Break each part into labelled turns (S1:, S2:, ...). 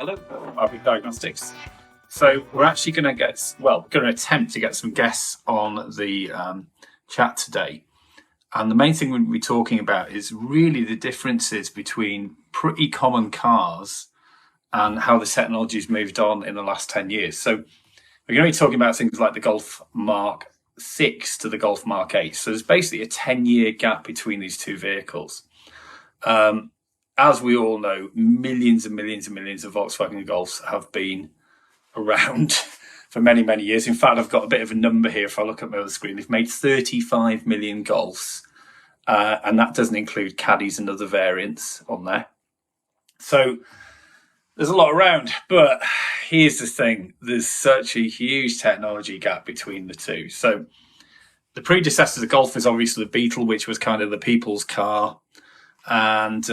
S1: Hello, Maverick Diagnostics. So we're actually going to attempt to get some guests on the chat today. And the main thing we'll be talking about is really the differences between pretty common cars and how the technology's moved on in the last 10 years. So we're going to be talking about things like the Golf Mark 6 to the Golf Mark 8. So there's basically a 10-year gap between these two vehicles. As we all know, millions and millions and millions of Volkswagen Golfs have been around for many, many years. In fact, I've got a bit of a number here. If I look at my other screen, they've made 35 million Golfs, and that doesn't include caddies and other variants on there. So there's a lot around, but here's the thing. There's such a huge technology gap between the two. So the predecessor to the Golf is obviously the Beetle, which was kind of the people's car. And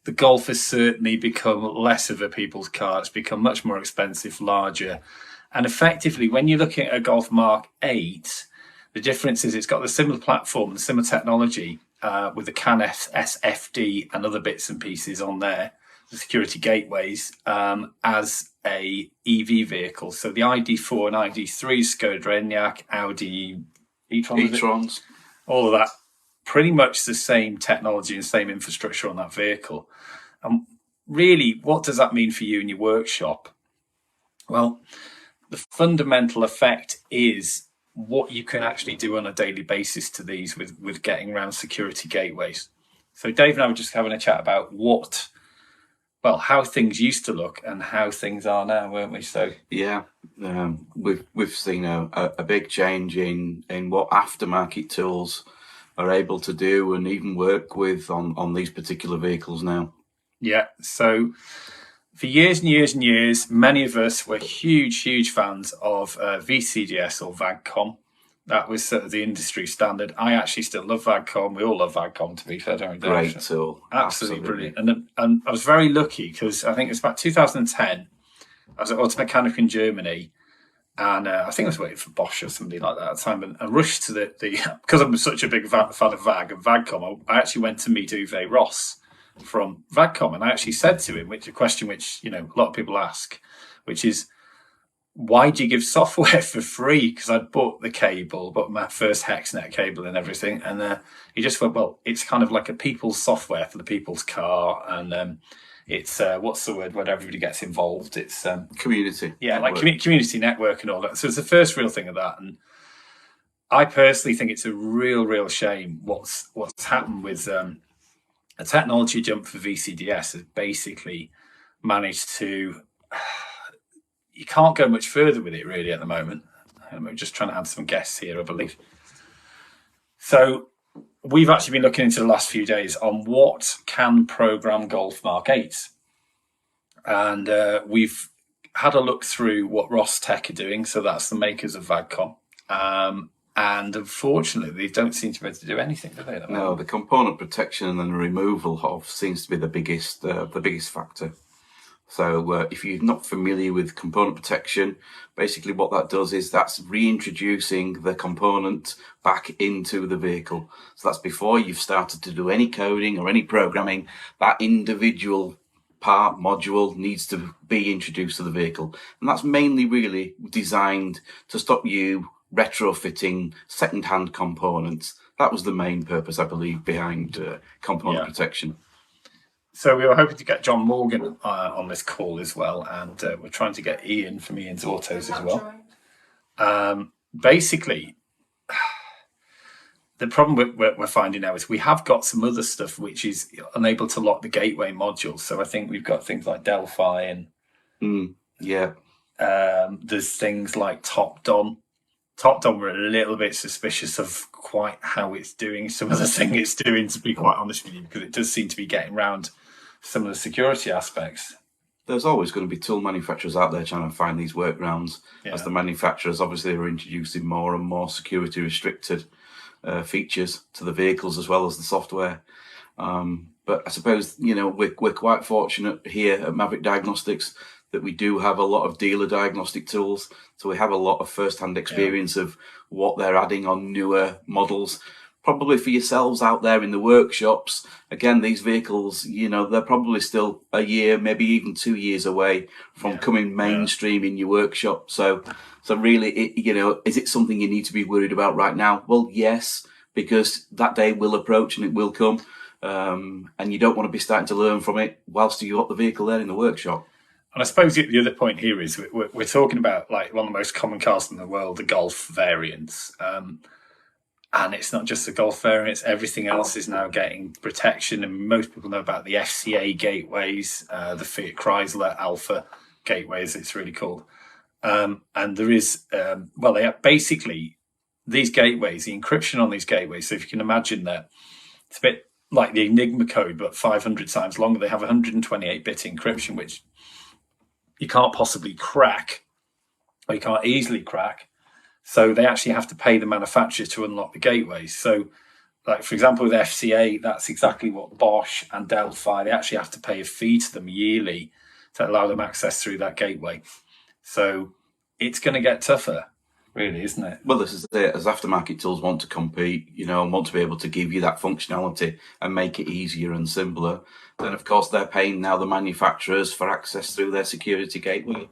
S1: the Golf has certainly become less of a people's car. It's become much more expensive, larger. And effectively, when you're looking at a Golf Mark 8, the difference is it's got the similar platform, the similar technology with the CAN SFD and other bits and pieces on there, the security gateways, as a EV vehicle. So the ID4 and ID3, Skoda Enyaq, Audi e-trons, all of that. Pretty much the same technology and same infrastructure on that vehicle. And really, what does that mean for you in your workshop? Well, the fundamental effect is what you can actually do on a daily basis to these with getting around security gateways. So Dave and I were just having a chat about how things used to look and how things are now, weren't we? So
S2: yeah, we've seen a big change in what aftermarket tools are able to do and even work with on these particular vehicles now.
S1: Yeah, so for years and years and years, many of us were huge fans of VCDS or VAGCOM. That was sort of the industry standard. I actually still love VAGCOM. We all love VAGCOM, to be fair, don't we?
S2: Great tool.
S1: Absolutely brilliant. And I was very lucky because I think it was about 2010. I was at Automechanic in Germany. And I think I was waiting for Bosch or somebody like that at the time, and I rushed to the because I'm such a big fan of VAG and VAGCOM. I actually went to meet Uwe Ross from VAGCOM, and I actually said to him, a question which a lot of people ask, which is, why do you give software for free? Because I'd bought the cable, bought my first HexNet cable and everything, and he just went, well, it's kind of like a people's software for the people's car, and it's what's the word when everybody gets involved? It's
S2: community.
S1: Yeah, network. Like community network and all that. So it's the first real thing of that. And I personally think it's a real shame what's happened with a technology jump for VCDS has basically managed to. You can't go much further with it really at the moment. I'm just trying to add some guests here, I believe. So we've actually been looking into the last few days on what can program Golf Mark 8s. And we've had a look through what Ross Tech are doing. So that's the makers of VAGCOM. And unfortunately, they don't seem to be able to do anything, do they?
S2: No, the component protection and the removal of seems to be the biggest factor. So if you're not familiar with component protection, basically what that does is that's reintroducing the component back into the vehicle. So that's before you've started to do any coding or any programming. That individual part, module needs to be introduced to the vehicle. And that's mainly really designed to stop you retrofitting second-hand components. That was the main purpose, I believe, behind component protection.
S1: So we were hoping to get John Morgan on this call as well, and we're trying to get Ian from Ian's Autos as well. Basically, the problem we're finding now is we have got some other stuff which is unable to lock the gateway modules. So I think we've got things like Delphi and there's things like TopDon. TopDon were a little bit suspicious of quite how it's doing some of the thing it's doing, to be quite honest with you, because it does seem to be getting around some of the security aspects.
S2: There's always going to be tool manufacturers out there trying to find these workarounds, as the manufacturers obviously are introducing more and more security restricted features to the vehicles as well as the software. But I suppose, we're quite fortunate here at Maverick Diagnostics that we do have a lot of dealer diagnostic tools. So we have a lot of first-hand experience of what they're adding on newer models. probably for yourselves out there in the workshops, again, these vehicles, they're probably still a year, maybe even 2 years away from coming mainstream in your workshop. So really, is it something you need to be worried about right now? Well, yes, because that day will approach and it will come. And you don't want to be starting to learn from it whilst you got the vehicle there in the workshop.
S1: And I suppose the other point here is we're talking about like one of the most common cars in the world, the Golf variants. And it's not just the Golf variants, everything else is now getting protection. And most people know about the FCA gateways, the Fiat Chrysler Alpha gateways, it's really called. And there is, they are basically these gateways, the encryption on these gateways. So if you can imagine that, it's a bit like the Enigma code, but 500 times longer. They have 128-bit encryption, which you can't possibly crack, or you can't easily crack. So they actually have to pay the manufacturer to unlock the gateways. So, like, for example, with FCA, that's exactly what Bosch and Delphi, they actually have to pay a fee to them yearly to allow them access through that gateway. So it's going to get tougher, really, isn't it?
S2: Well, this is it. As aftermarket tools want to compete, and want to be able to give you that functionality and make it easier and simpler, then, of course, they're paying now the manufacturers for access through their security gateway.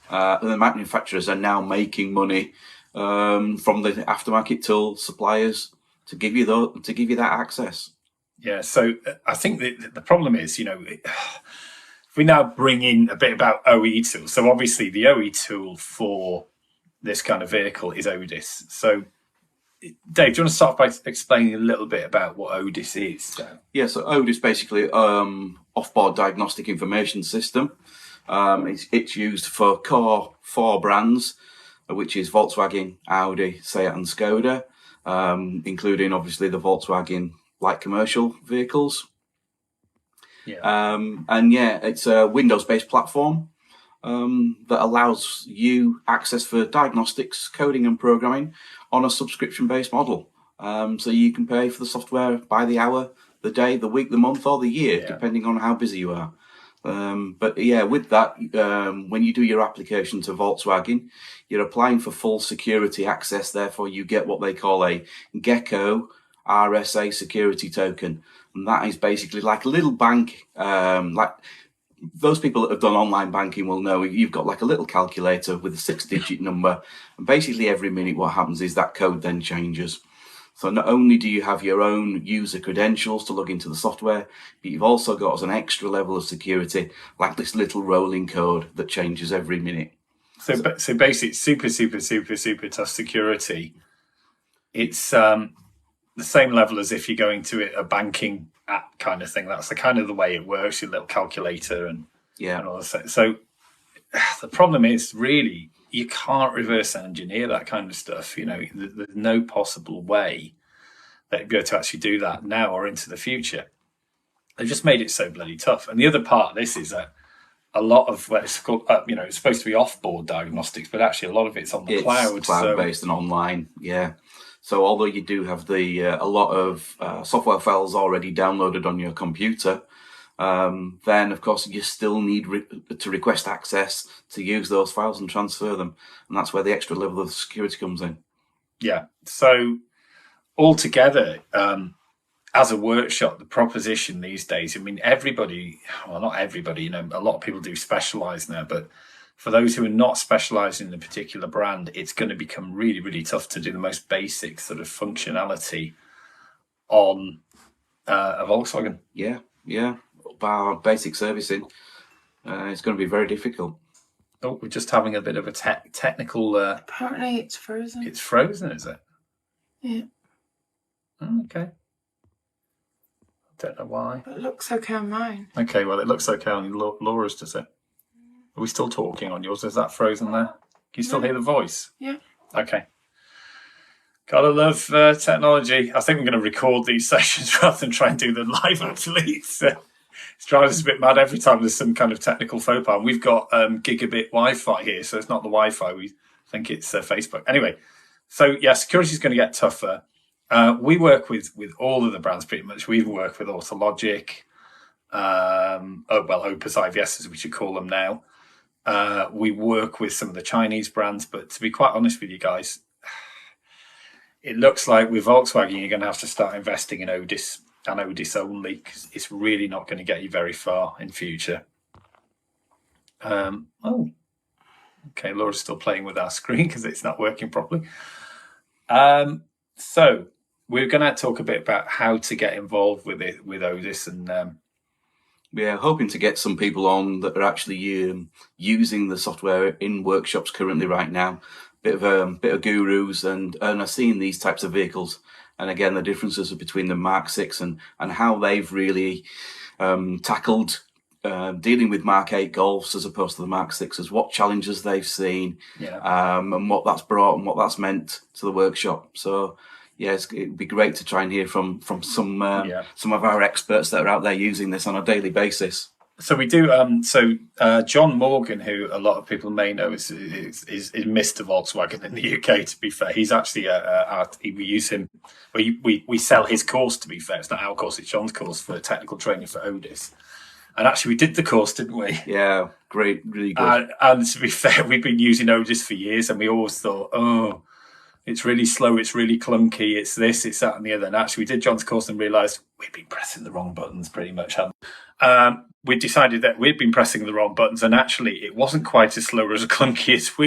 S2: The manufacturers are now making money from the aftermarket tool suppliers to give you that access.
S1: Yeah, so I think the problem is, if we now bring in a bit about OE tools. So obviously the OE tool for this kind of vehicle is ODIS. So Dave, do you want to start by explaining a little bit about what ODIS is? So
S2: ODIS basically off-board diagnostic information system. It's used for core 4 brands, which is Volkswagen, Audi, Seat and Skoda, including obviously the Volkswagen light commercial vehicles. It's a Windows-based platform that allows you access for diagnostics, coding and programming on a subscription-based model. So you can pay for the software by the hour, the day, the week, the month or the year, depending on how busy you are. With that, when you do your application to Volkswagen, you're applying for full security access. Therefore, you get what they call a Gecko RSA security token. And that is basically like a little bank, like those people that have done online banking will know you've got like a little calculator with a 6-digit number. And basically every minute what happens is that code then changes. So not only do you have your own user credentials to log into the software, but you've also got as an extra level of security, like this little rolling code that changes every minute.
S1: So basically, super tough security. It's the same level as if you're going to a banking app kind of thing. That's the kind of the way it works, your little calculator and all that. So the problem is really you can't reverse engineer that kind of stuff. There's no possible way that you'd be able to actually do that now or into the future. They've just made it so bloody tough. And the other part of this is that a lot of what it's called, it's supposed to be off-board diagnostics, but actually a lot of it's on the cloud.
S2: It's cloud-based and online, So although you do have a lot of software files already downloaded on your computer, then of course you still need to request access to use those files and transfer them, and that's where the extra level of security comes in.
S1: Yeah. So altogether, as a workshop, the proposition these days, I mean, everybody, well, not everybody, a lot of people do specialize now, but for those who are not specializing in a particular brand, it's going to become really, really tough to do the most basic sort of functionality on a Volkswagen.
S2: Yeah. Basic servicing, it's going to be very difficult.
S1: Oh, we're just having a bit of a technical...
S3: Apparently it's frozen.
S1: It's frozen, is it?
S3: Yeah.
S1: Oh, okay. I don't know why.
S3: But it looks okay on mine.
S1: Okay, well, it looks okay on Laura's, does it? Are we still talking on yours? Is that frozen there? Can you still hear the voice?
S3: Yeah.
S1: Okay. Gotta love technology. I think we're going to record these sessions rather than try and do them live, actually. It's driving us a bit mad every time there's some kind of technical faux pas. We've got gigabit Wi-Fi here, so it's not the Wi-Fi. We think it's Facebook. Anyway, so yeah, security is going to get tougher. We work with all of the brands pretty much. We work with Autologic, Opus IVS, as we should call them now. We work with some of the Chinese brands, but to be quite honest with you guys, it looks like with Volkswagen, you're going to have to start investing in Odis and Odis only, because it's really not going to get you very far in future. Oh, okay. Laura's still playing with our screen because it's not working properly. So we're going to talk a bit about how to get involved with it, with Odis, and
S2: we're hoping to get some people on that are actually using the software in workshops currently right now. Bit of gurus and are seeing these types of vehicles, and again the differences between the Mark 6 and how they've really tackled dealing with Mark 8 Golfs as opposed to the Mark 6s, what challenges they've seen, and what that's brought and what that's meant to the workshop. So yes, it'd be great to try and hear from some of our experts that are out there using this on a daily basis.
S1: So we do. John Morgan, who a lot of people may know, is Mr. Volkswagen in the UK. To be fair, he's actually we use him. We sell his course. To be fair, it's not our course; it's John's course for technical training for Odis. And actually, we did the course, didn't we?
S2: Yeah, great, really good.
S1: And to be fair, we've been using Odis for years, and we always thought, oh, it's really slow, it's really clunky, it's this, it's that, and the other. And actually, we did John's course and realised we'd been pressing the wrong buttons pretty much. We decided that we'd been pressing the wrong buttons, and actually, it wasn't quite as slow or as clunky as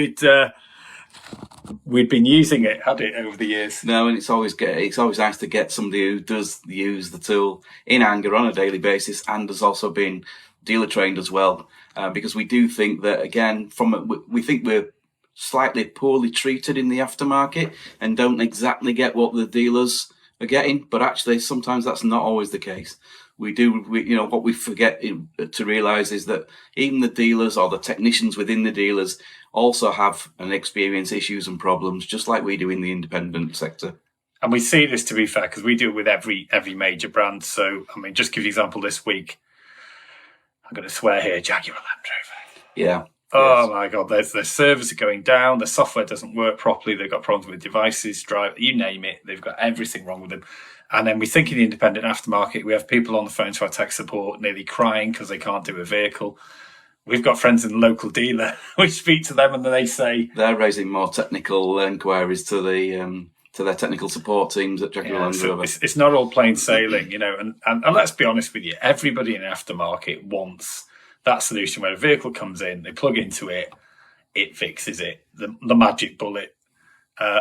S1: we'd been using it, had it, over the years.
S2: No, and it's always nice to get somebody who does use the tool in anger on a daily basis and has also been dealer trained as well, because we do think that, again, we think we're slightly poorly treated in the aftermarket and don't exactly get what the dealers are getting, but actually sometimes that's not always the case. What we forget to realise is that even the dealers or the technicians within the dealers also have and experience issues and problems, just like we do in the independent sector.
S1: And we see this, to be fair, because we do it with every major brand. So, I mean, just give you an example this week. I'm going to swear here, Jaguar Land Rover.
S2: Yeah.
S1: Oh, my God, their servers are going down. The software doesn't work properly. They've got problems with devices, drive, you name it. They've got everything wrong with them. And then we think in the independent aftermarket, we have people on the phone to our tech support nearly crying because they can't do a vehicle. We've got friends in the local dealer. We speak to them and they say...
S2: They're raising more technical inquiries to their technical support teams at Jaguar Land Rover.
S1: It's not all plain sailing, and let's be honest with you, everybody in the aftermarket wants that solution where a vehicle comes in, they plug into it, it fixes it, the magic bullet.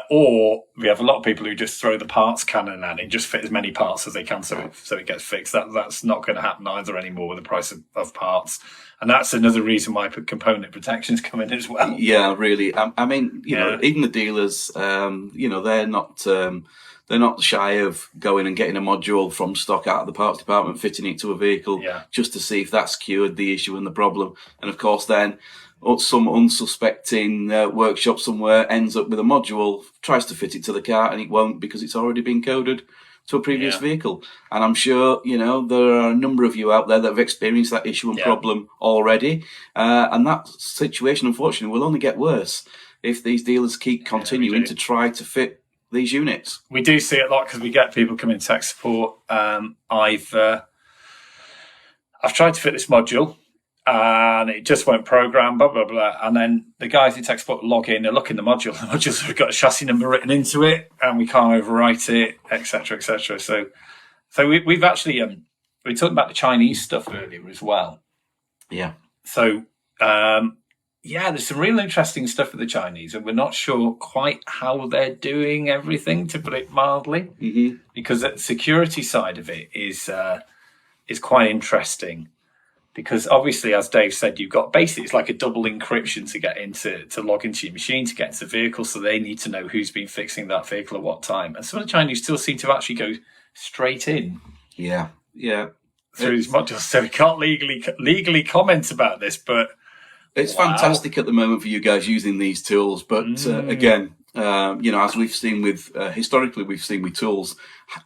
S1: Or we have a lot of people who just throw the parts cannon at it and just fit as many parts as they can so it gets fixed. That's not going to happen either anymore with the price of parts. And that's another reason why component protection's come in as well.
S2: Yeah, really. I mean, even the dealers, they're not shy of going and getting a module from stock out of the parts department, fitting it to a vehicle just to see if that's cured the issue and the problem. And of course, then some unsuspecting workshop somewhere ends up with a module, tries to fit it to the car, and it won't because it's already been coded to a previous vehicle. And I'm sure, there are a number of you out there that have experienced that issue and problem already. And that situation, unfortunately, will only get worse if these dealers keep continuing to try to fit these units.
S1: We do see it a lot because we get people coming tech support. I've tried to fit this module and it just won't program, blah, blah, blah. And then the guys in tech support log in, they look in the module. The module's got a chassis number written into it and we can't overwrite it, etc., etc. So we've actually, we talked about the Chinese stuff earlier as well.
S2: Yeah.
S1: So, there's some real interesting stuff with the Chinese, and we're not sure quite how they're doing everything, to put it mildly, because the security side of it is quite interesting. Because obviously, as Dave said, you've got basically it's like a double encryption to get to log into your machine to get into the vehicle. So they need to know who's been fixing that vehicle at what time. And some of the Chinese still seem to actually go straight in.
S2: Yeah.
S1: Through these modules, so we can't legally comment about this, but
S2: it's fantastic at the moment for you guys using these tools. But again, as we've seen with historically, we've seen with tools,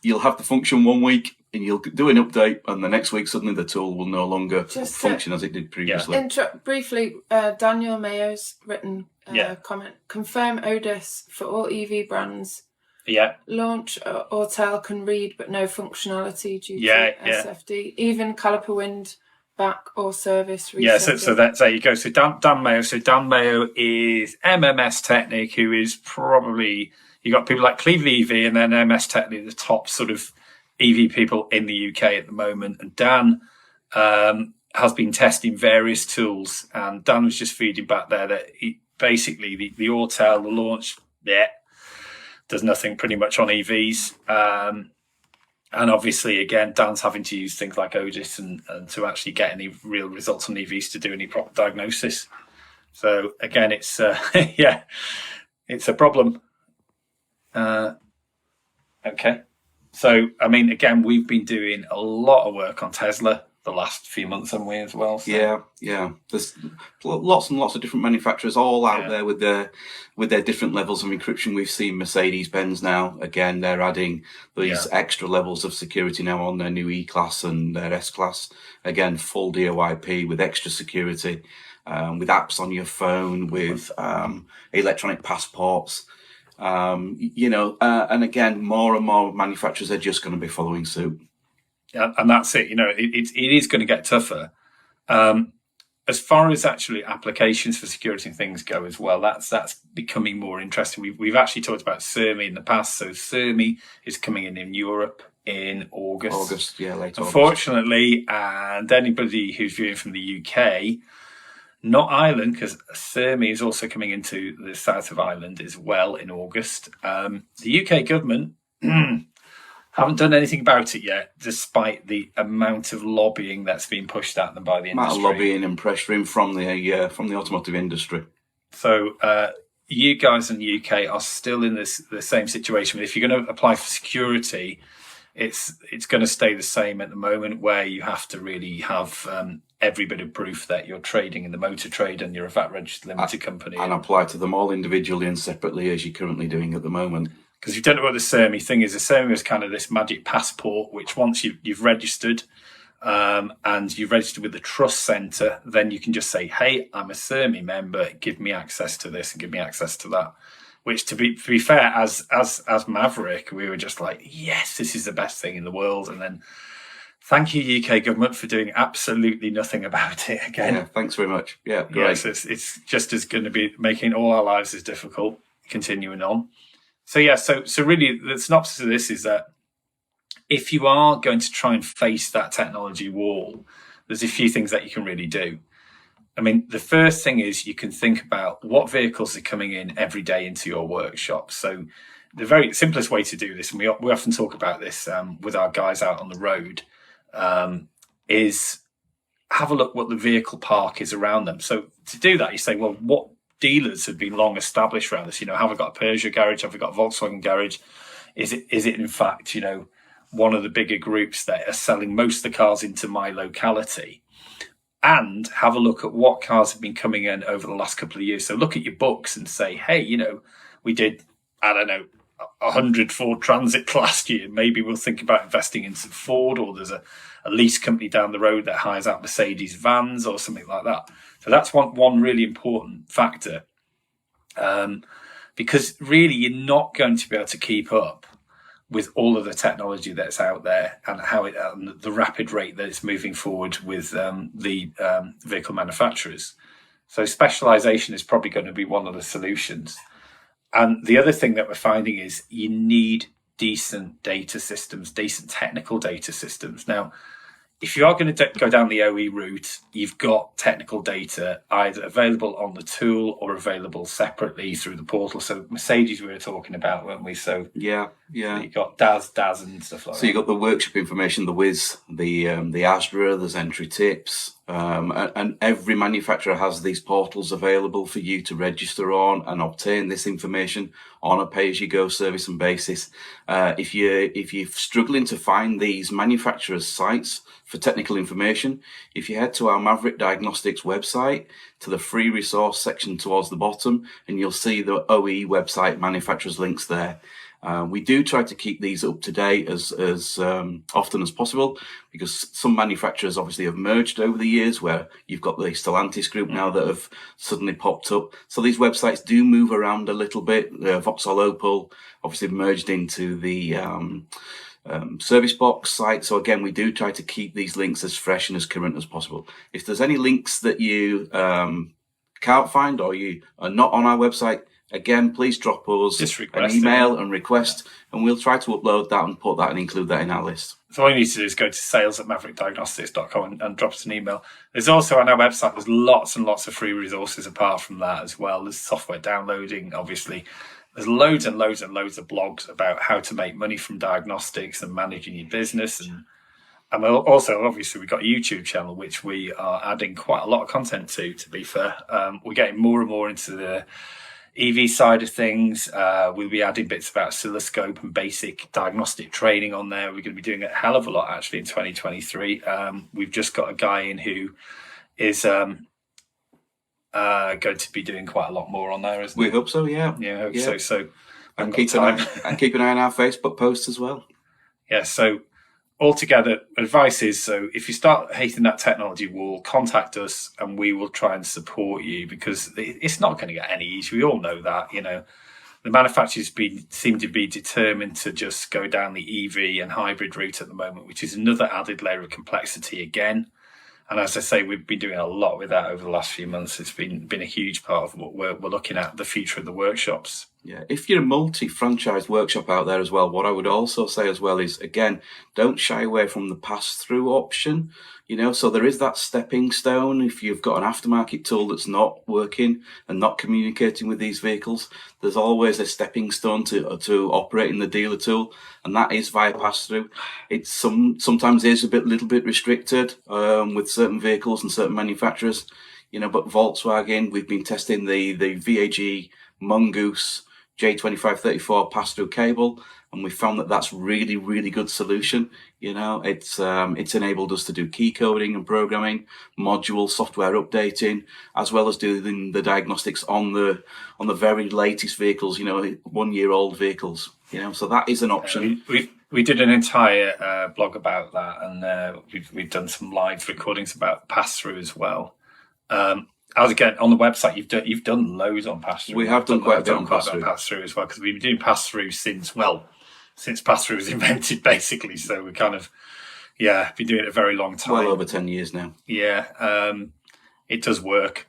S2: you'll have the function one week and you'll do an update, and the next week suddenly the tool will no longer function as it did previously.
S3: Briefly, Daniel Mayo's written comment: confirm Odis for all EV brands.
S1: Yeah.
S3: Launch Autel can read, but no functionality due to SFD. Even caliper wind back or service resetting.
S1: Yeah, so that's there you go. So Dan Mayo. So Dan Mayo is MMS Technic, who is probably you've got people like Cleveland EV and then MS Technically, the top sort of EV people in the UK at the moment. And Dan has been testing various tools, and Dan was just feeding back there that basically the Autel, the launch, does nothing pretty much on EVs. And obviously, again, Dan's having to use things like Otis and to actually get any real results on EVs to do any proper diagnosis. So again, it's it's a problem. Okay. So, I mean, again, we've been doing a lot of work on Tesla the last few months, haven't we, as well? So.
S2: Yeah. There's lots and lots of different manufacturers all out there with their different levels of encryption. We've seen Mercedes-Benz now. Again, they're adding these extra levels of security now on their new E-Class and their S-Class. Again, full DOIP with extra security, with apps on your phone, with electronic passports. And again, more and more manufacturers are just going to be following suit.
S1: Yeah, and that's it. It is going to get tougher. As far as actually applications for security and things go as well, that's becoming more interesting. We've actually talked about CERMI in the past. So CERMI is coming in Europe in August.
S2: Late August.
S1: Unfortunately, and anybody who's viewing from the UK, not Ireland, because CERMI is also coming into the south of Ireland as well in August. The UK government haven't done anything about it yet, despite the amount of lobbying that's been pushed at them by the industry.
S2: Amount of lobbying and pressuring from the automotive industry.
S1: So you guys in the UK are still in the same situation. But if you're going to apply for security, it's going to stay the same at the moment, where you have to really have every bit of proof that you're trading in the motor trade and you're a VAT registered limited company.
S2: And apply to them all individually and separately, as you're currently doing at the moment.
S1: Because if you don't know what the CERMI thing is, the CERMI is kind of this magic passport, which once you've registered and you've registered with the Trust Centre, then you can just say, hey, I'm a CERMI member, give me access to this and give me access to that. Which, to be fair, as Maverick, we were just like, yes, this is the best thing in the world. And then thank you, UK government, for doing absolutely nothing about it again.
S2: Yeah, thanks very much. Yeah, great.
S1: Yes, it's just as going to be making all our lives as difficult, continuing on. So really, the synopsis of this is that if you are going to try and face that technology wall, there's a few things that you can really do. I mean, the first thing is you can think about what vehicles are coming in every day into your workshop. So the very simplest way to do this, and we often talk about this with our guys out on the road, is have a look what the vehicle park is around them. So to do that, you say, well, what dealers have been long established around this? Have I got a Peugeot garage? Have I got a Volkswagen garage? Is it in fact, one of the bigger groups that are selling most of the cars into my locality? And have a look at what cars have been coming in over the last couple of years. So look at your books and say, hey, we did, 100 Ford Transit last year. Maybe we'll think about investing in some Ford, or there's a lease company down the road that hires out Mercedes vans or something like that. So that's one really important factor. Because really you're not going to be able to keep up with all of the technology that's out there and and the rapid rate that it's moving forward with the vehicle manufacturers. So specialization is probably going to be one of the solutions. And the other thing that we're finding is you need decent data systems, decent technical data systems. Now, if you are going to go down the OE route, you've got technical data either available on the tool or available separately through the portal. So Mercedes we were talking about, weren't we? So
S2: yeah.
S1: You got DAS and stuff like that.
S2: So you got the workshop information, the Wiz, the ASDRA, there's entry tips, and every manufacturer has these portals available for you to register on and obtain this information on a pay-as-you-go service and basis. If you're struggling to find these manufacturers' sites for technical information, if you head to our Maverick Diagnostics website, to the free resource section towards the bottom, and you'll see the OE website manufacturers links there. We do try to keep these up to date as often as possible, because some manufacturers obviously have merged over the years, where you've got the Stellantis group now that have suddenly popped up. So these websites do move around a little bit. Vauxhall Opel obviously merged into the Service Box site. So again, we do try to keep these links as fresh and as current as possible. If there's any links that you can't find or you are not on our website, again, please drop us an email and request, and we'll try to upload that and put that and include that in our list.
S1: So all you need to do is go to sales@maverickdiagnostics.com and drop us an email. There's also on our website, there's lots and lots of free resources apart from that as well. There's software downloading, obviously. There's loads and loads and loads of blogs about how to make money from diagnostics and managing your business. And also, obviously, we've got a YouTube channel, which we are adding quite a lot of content to be fair. We're getting more and more into the EV side of things. We'll be adding bits about oscilloscope and basic diagnostic training on there. We're going to be doing a hell of a lot, actually, in 2023. We've just got a guy in who is going to be doing quite a lot more on there, isn't
S2: we? Hope so, yeah.
S1: Yeah, I hope so. So,
S2: and keep an eye on our Facebook posts as well.
S1: Yeah, so altogether, advice is, so if you start hating that technology wall, contact us and we will try and support you, because it's not going to get any easier. We all know that, you know. The manufacturers seem to be determined to just go down the EV and hybrid route at the moment, which is another added layer of complexity again. And as I say, we've been doing a lot with that over the last few months. It's been a huge part of what we're looking at, the future of the workshops.
S2: Yeah, if you're a multi-franchise workshop out there as well, what I would also say as well is, again, don't shy away from the pass-through option. You know, so there is that stepping stone. If you've got an aftermarket tool that's not working and not communicating with these vehicles, there's always a stepping stone to operating the dealer tool, and that is via pass-through. It's sometimes is a little bit restricted with certain vehicles and certain manufacturers, you know. But Volkswagen, we've been testing the VAG Mongoose J2534 pass-through cable, and we found that that's really, really good solution. You know, it's enabled us to do key coding and programming, module software updating, as well as doing the diagnostics on the very latest vehicles, you know, 1-year-old vehicles. You know, so that is an option.
S1: We did an entire blog about that, and we've done some live recordings about pass-through as well. As again on the website, you've done loads on pass-through.
S2: We have done quite a bit on
S1: pass-through as well, because we've been doing pass-through since pass-through was invented, basically. So we kind of been doing it a very long time.
S2: Well over 10 years now.
S1: Yeah, it does work,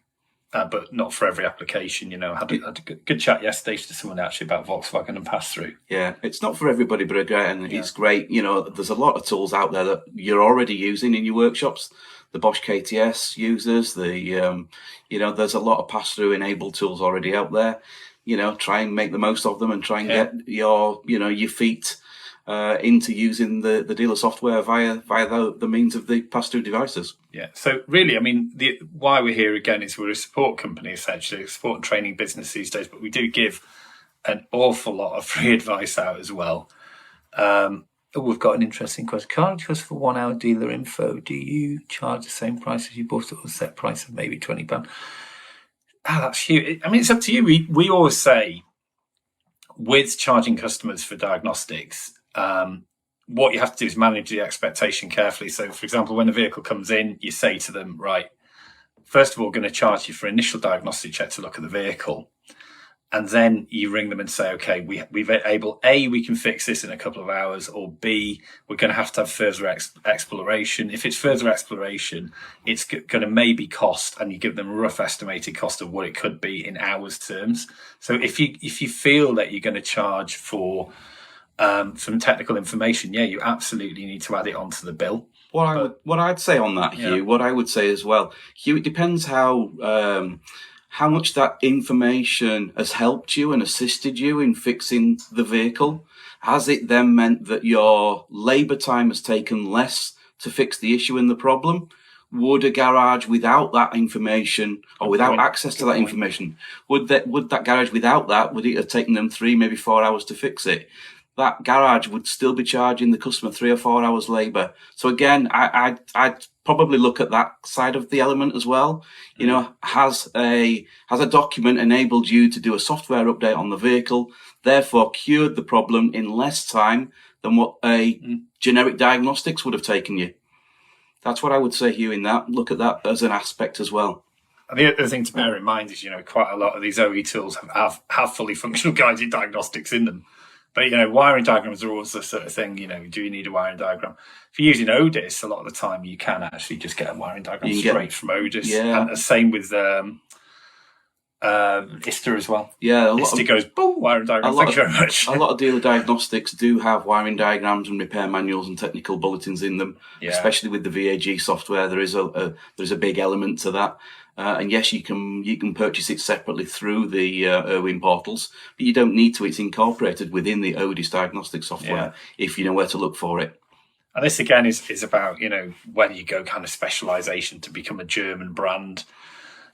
S1: but not for every application. You know, I had a good chat yesterday to someone actually about Volkswagen and pass-through.
S2: Yeah, it's not for everybody, but again, it's great. You know, there's a lot of tools out there that you're already using in your workshops. The Bosch KTS users, there's a lot of pass-through enabled tools already out there. You know, try and make the most of them and try and get your feet into using the dealer software via the means of the pass-through devices.
S1: Yeah. So really, I mean, why we're here again is we're a support company, essentially, a support and training business these days, but we do give an awful lot of free advice out as well. We've got an interesting question. Can't just for 1 hour dealer info, do you charge the same price as you bought it, or a set price of maybe £20? That's huge. I mean, it's up to you. We always say, with charging customers for diagnostics, what you have to do is manage the expectation carefully. So, for example, when a vehicle comes in, you say to them, right, first of all, going to charge you for initial diagnostic check to look at the vehicle. And then you ring them and say, okay, we can fix this in a couple of hours, or B, we're going to have further exploration. If it's further exploration, it's going to maybe cost, and you give them a rough estimated cost of what it could be in hours terms. So if you feel that you're going to charge for some technical information, you absolutely need to add it onto the bill.
S2: What I'd say on that, Hugh, what I would say as well, Hugh, it depends how much that information has helped you and assisted you in fixing the vehicle. Has it then meant that your labour time has taken less to fix the issue and the problem? Would a garage without that information, or without access to that information, would that garage without that, would it have taken them 3, maybe 4 hours to fix it? That garage would still be charging the customer 3 or 4 hours labour. So again, I'd probably look at that side of the element as well. You know, has a document enabled you to do a software update on the vehicle, therefore cured the problem in less time than what a generic diagnostics would have taken you? That's what I would say, Hugh, in that. Look at that as an aspect as well.
S1: And the other thing to bear in mind is, quite a lot of these OE tools have fully functional guided diagnostics in them. But, wiring diagrams are always the sort of thing, do you need a wiring diagram? If you're using Otis, a lot of the time you can actually just get a wiring diagram straight from Otis.
S2: Yeah.
S1: And the same with ISTA as well.
S2: Yeah,
S1: ISTA goes, boom, wiring diagram. Thank you very much.
S2: A lot of dealer diagnostics do have wiring diagrams and repair manuals and technical bulletins in them, especially with the VAG software. There's a big element to that. And yes, you can purchase it separately through the Irwin portals, but you don't need to. It's incorporated within the Otis diagnostic software if you know where to look for it.
S1: And this again is about, when you go kind of specialization to become a German brand,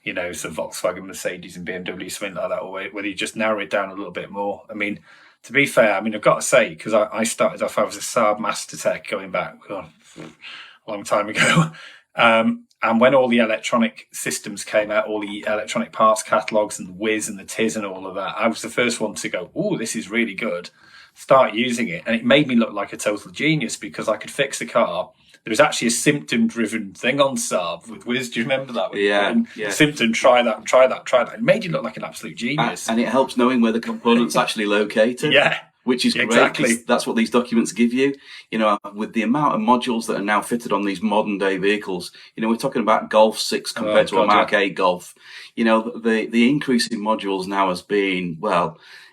S1: so Volkswagen, Mercedes and BMW, something like that, or whether you just narrow it down a little bit more. I mean, to be fair, I've got to say, because I started off, I was a Saab Master Tech going back a long time ago. And when all the electronic systems came out, all the electronic parts catalogs and the Whiz and the TIS and all of that, I was the first one to go, oh, this is really good. Start using it. And it made me look like a total genius because I could fix a car. There was actually a symptom-driven thing on Saab with Whiz. Do you remember that?
S2: Yeah.
S1: Symptom, try that. It made you look like an absolute genius.
S2: And it helps knowing where the component's actually located.
S1: Yeah.
S2: Which is great.
S1: Exactly.
S2: That's what these documents give you. With the amount of modules that are now fitted on these modern day vehicles, we're talking about Golf 6 compared to a Mark 8 Golf. The increase in modules now has been,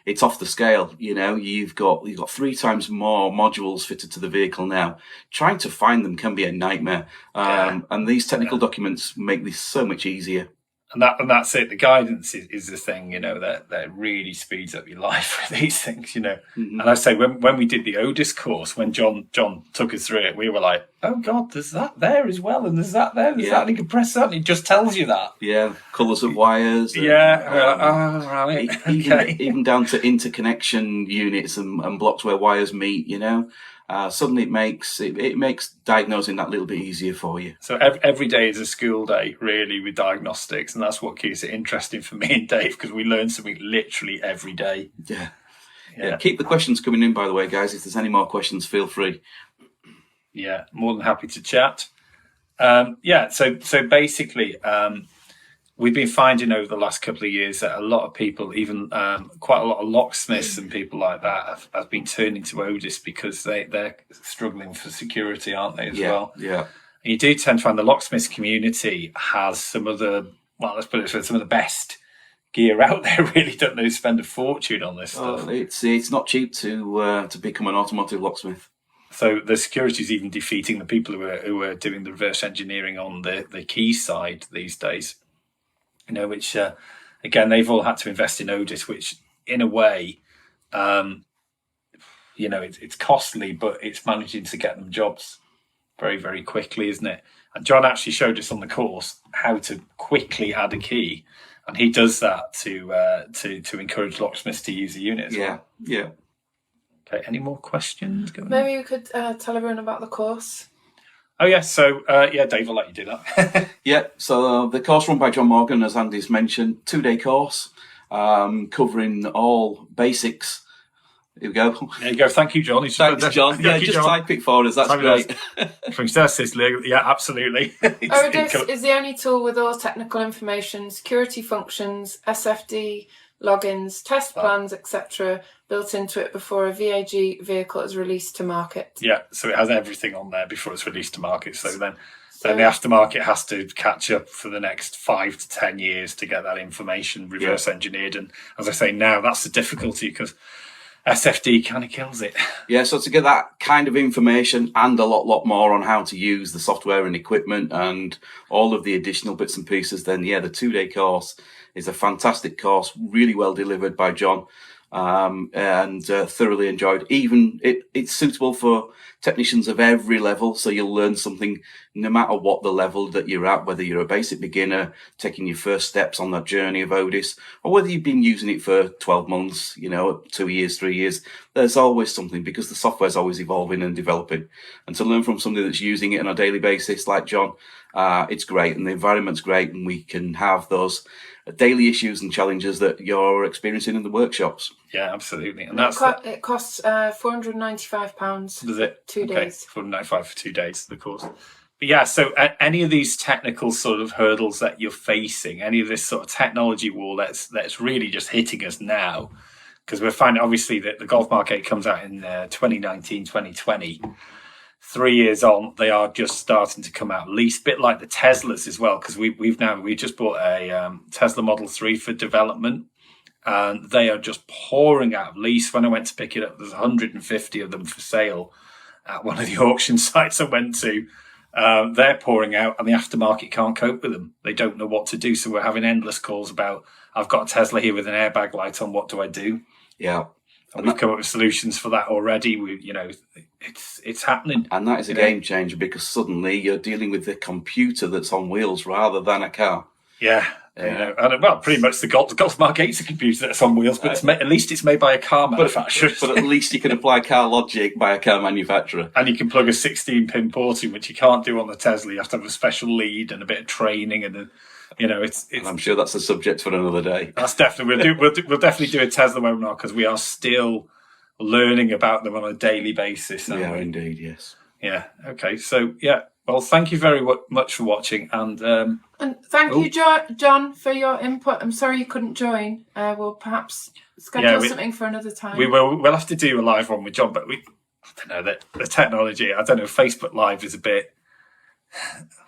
S2: it's off the scale. You've got 3 times more modules fitted to the vehicle now. Trying to find them can be a nightmare. And these technical documents make this so much easier.
S1: And that's it. The guidance is the thing, that really speeds up your life with these things, Mm-hmm. And I say when we did the Otis course, when John took us through it, we were like, oh God, there's that there as well, and there's that there, there's that, and you can press that, and it just tells you that.
S2: Yeah, colours of wires.
S1: Right.
S2: Even down to interconnection units and blocks where wires meet, suddenly it makes diagnosing that little bit easier for you.
S1: So every day is a school day, really, with diagnostics, and that's what keeps it interesting for me and Dave, because we learn something literally every day.
S2: Yeah. Keep the questions coming in, by the way, guys. If there's any more questions, feel free.
S1: Yeah, more than happy to chat. So basically, we've been finding over the last couple of years that a lot of people, even quite a lot of locksmiths and people like that, have been turning to Otis because they're struggling for security, aren't they, as well?
S2: Yeah.
S1: And you do tend to find the locksmiths community has some of the, let's put it this way, some of the best gear out there. Really don't know, spend a fortune on this stuff.
S2: It's not cheap to become an automotive locksmith.
S1: So the security is even defeating the people who are doing the reverse engineering on the key side these days. Which, again, they've all had to invest in Otis, which in a way, it's costly, but it's managing to get them jobs very, very quickly, isn't it? And John actually showed us on the course how to quickly add a key. And he does that to encourage locksmiths to use the unit as well.
S2: Yeah.
S1: Okay, any more questions?
S3: Maybe you could tell everyone about the course.
S1: Oh, yeah. So, Dave, I'll let you do that.
S2: Yeah. So the course run by John Morgan, as Andy's mentioned, 2-day course, covering all basics. Here we go.
S1: There you go. Thank you, John.
S2: Thanks, John. Just type it for us. That's great.
S1: Yeah, absolutely.
S3: Otis is the only tool with all technical information, security functions, SFD, logins, test plans, etc. built into it before a VAG vehicle is released to market.
S1: Yeah, so it has everything on there before it's released to market. So then the aftermarket has to catch up for the next 5 to 10 years to get that information reverse engineered. And as I say now, that's the difficulty because SFD kind of kills it. Yeah,
S2: so to get that kind of information and a lot more on how to use the software and equipment and all of the additional bits and pieces, then the 2-day course is a fantastic course, really well delivered by John, and thoroughly enjoyed. Even it's suitable for technicians of every level, so you'll learn something no matter what the level that you're at, whether you're a basic beginner taking your first steps on that journey of Otis, or whether you've been using it for 12 months, 2 years, 3 years. There's always something because the software's always evolving and developing. And to learn from somebody that's using it on a daily basis like John, it's great, and the environment's great, and we can have those daily issues and challenges that you're experiencing in the workshops.
S1: Yeah, absolutely. And
S3: it costs £495.
S1: Does it?
S3: 2 days.
S1: £495 for 2 days, of course. But yeah, so any of these technical sort of hurdles that you're facing, any of this sort of technology wall that's really just hitting us now, because we're finding obviously that the Golf Mark 8 comes out in 2019, 2020. 3 years on, they are just starting to come out lease, bit like the Teslas as well, because we just bought a Tesla Model 3 for development, and they are just pouring out of lease. When I went to pick it up, there's 150 of them for sale at one of the auction sites I went to. They're pouring out, and the aftermarket can't cope with them. They don't know what to do, so we're having endless calls about, I've got a Tesla here with an airbag light on, what do I do?
S2: Yeah.
S1: And we've come up with solutions for that already. It's happening.
S2: And that is a game changer, because suddenly you're dealing with the computer that's on wheels rather than a car.
S1: Yeah. And pretty much the Golf Mark 8's a computer that's on wheels, but at least it's made by a car manufacturer.
S2: But at least you can apply car logic by a car manufacturer.
S1: And you can plug a 16-pin port in, which you can't do on the Tesla. You have to have a special lead and a bit of training, and it's.
S2: And I'm sure that's a subject for another day.
S1: That's definitely we'll definitely do a Tesla webinar, because we are still learning about them on a daily basis.
S2: We are indeed, yes.
S1: Yeah. Okay. So well, thank you very much for watching, and
S3: thank you, John, for your input. I'm sorry you couldn't join. We'll perhaps schedule something for another time.
S1: We'll have to do a live one with John, but I don't know, the technology. I don't know. Facebook Live is a bit.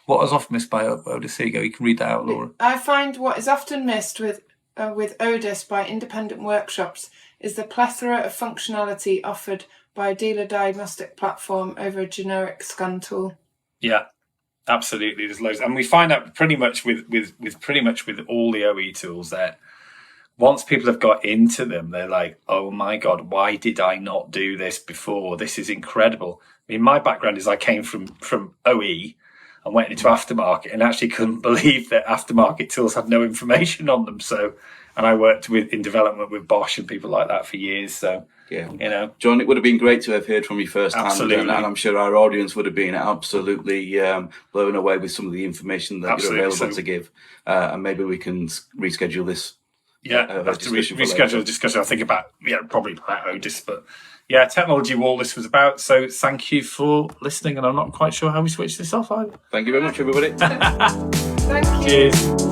S1: What was often missed by Otis? Here you go. You can read that out, Laura.
S3: I find what is often missed with Otis by independent workshops is the plethora of functionality offered by a dealer diagnostic platform over a generic scan tool.
S1: Yeah, absolutely. There's loads, and we find out pretty much with all the OE tools that once people have got into them, they're like, "Oh my God, why did I not do this before? This is incredible." I mean, my background is I came from OE and went into aftermarket, and actually couldn't believe that aftermarket tools had no information on them. So, and I worked in development with Bosch and people like that for years. So. Yeah,
S2: John, it would have been great to have heard from you first hand,
S1: absolutely.
S2: And I'm sure our audience would have been absolutely blown away with some of the information that you're available to give. And maybe we can reschedule this.
S1: Yeah, have to reschedule the discussion. I think about probably about Otis, but technology wall this was about. So thank you for listening, and I'm not quite sure how we switch this off either.
S2: Thank you very much, everybody.
S3: Thank you.
S1: Cheers.